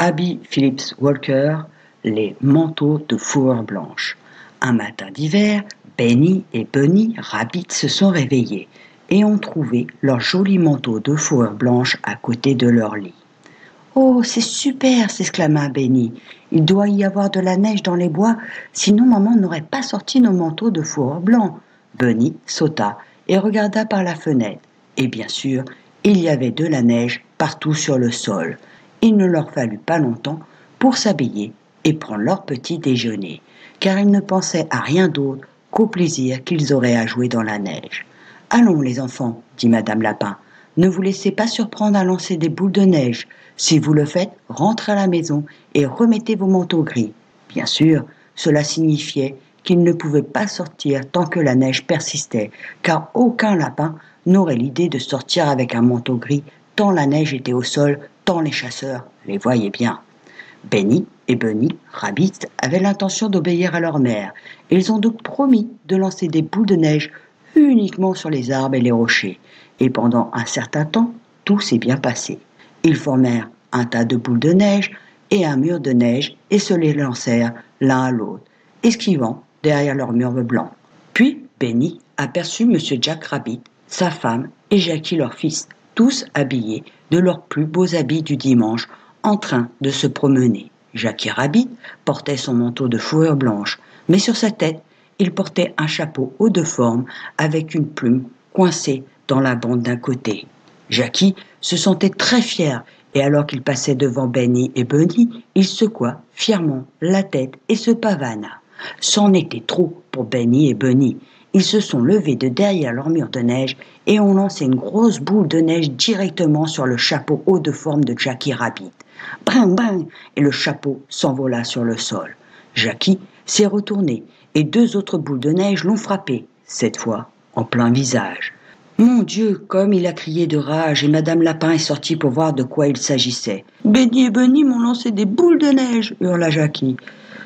Abby Phillips Walker, les manteaux de fourrure blanche. Un matin d'hiver, Benny et Bunny Rabbit se sont réveillés et ont trouvé leur joli manteau de fourrure blanche à côté de leur lit. « Oh, c'est super !» s'exclama Benny. « Il doit y avoir de la neige dans les bois, sinon maman n'aurait pas sorti nos manteaux de fourrure blanc. » Bunny sauta et regarda par la fenêtre. Et bien sûr, il y avait de la neige partout sur le sol. Il ne leur fallut pas longtemps pour s'habiller et prendre leur petit déjeuner, car ils ne pensaient à rien d'autre qu'au plaisir qu'ils auraient à jouer dans la neige. « Allons les enfants, dit Madame Lapin, ne vous laissez pas surprendre à lancer des boules de neige. Si vous le faites, rentrez à la maison et remettez vos manteaux gris. » Bien sûr, cela signifiait qu'ils ne pouvaient pas sortir tant que la neige persistait, car aucun lapin n'aurait l'idée de sortir avec un manteau gris, tant la neige était au sol, tant les chasseurs les voyaient bien. Benny et Bunny Rabbit avaient l'intention d'obéir à leur mère. Ils ont donc promis de lancer des boules de neige uniquement sur les arbres et les rochers. Et pendant un certain temps, tout s'est bien passé. Ils formèrent un tas de boules de neige et un mur de neige et se les lancèrent l'un à l'autre, esquivant derrière leur mur blanc. Puis Benny aperçut M. Jack Rabbit, sa femme et Jackie leur fils, tous habillés de leurs plus beaux habits du dimanche, en train de se promener. Jackie Rabbit portait son manteau de fourrure blanche, mais sur sa tête, il portait un chapeau haut de forme avec une plume coincée dans la bande d'un côté. Jackie se sentait très fier et alors qu'il passait devant Benny et Bunny, il secoua fièrement la tête et se pavana. C'en était trop pour Benny et Bunny. Ils se sont levés de derrière leur mur de neige et ont lancé une grosse boule de neige directement sur le chapeau haut de forme de Jackie Rabbit. Bring, bring, et le chapeau s'envola sur le sol. Jackie s'est retourné et deux autres boules de neige l'ont frappé, cette fois en plein visage. Mon Dieu, comme il a crié de rage et Madame Lapin est sortie pour voir de quoi il s'agissait. Benny et Bunny m'ont lancé des boules de neige, hurla Jackie.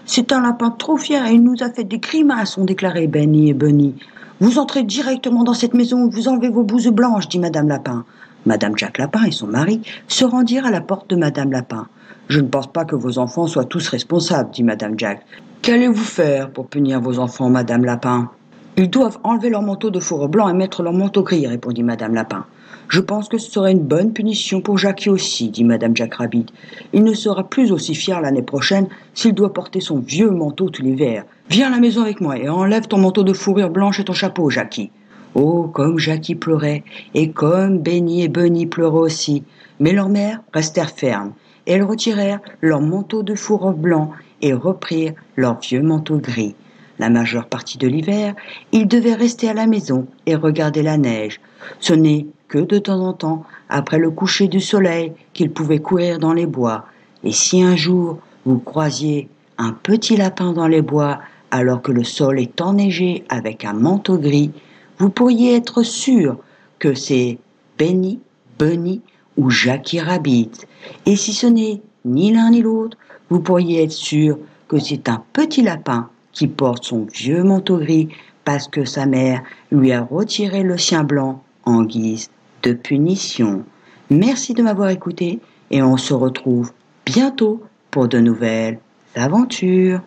C'est un lapin trop fier et il nous a fait des grimaces, ont déclaré Benny et Bunny. Vous entrez directement dans cette maison et vous enlevez vos blouses blanches, dit Madame Lapin. Madame Jack Lapin et son mari se rendirent à la porte de Madame Lapin. Je ne pense pas que vos enfants soient tous responsables, dit Madame Jack. Qu'allez-vous faire pour punir vos enfants, Madame Lapin? Ils doivent enlever leur manteau de fourrure blanc et mettre leur manteau gris, répondit Madame Lapin. Je pense que ce serait une bonne punition pour Jackie aussi, dit Madame Jack Rabbit. Il ne sera plus aussi fier l'année prochaine s'il doit porter son vieux manteau tout l'hiver. Viens à la maison avec moi et enlève ton manteau de fourrure blanche et ton chapeau, Jackie. Oh, comme Jackie pleurait, et comme Benny et Bunny pleuraient aussi. Mais leurs mères restèrent fermes, et elles retirèrent leur manteau de fourrure blanc et reprirent leur vieux manteau gris. La majeure partie de l'hiver, ils devaient rester à la maison et regarder la neige. Ce n'est que de temps en temps, après le coucher du soleil, qu'ils pouvaient courir dans les bois. Et si un jour vous croisiez un petit lapin dans les bois, alors que le sol est enneigé avec un manteau gris, vous pourriez être sûr que c'est Benny, Bunny ou Jackie Rabbit. Et si ce n'est ni l'un ni l'autre, vous pourriez être sûr que c'est un petit lapin qui porte son vieux manteau gris parce que sa mère lui a retiré le sien blanc en guise de punition. Merci de m'avoir écouté et on se retrouve bientôt pour de nouvelles aventures.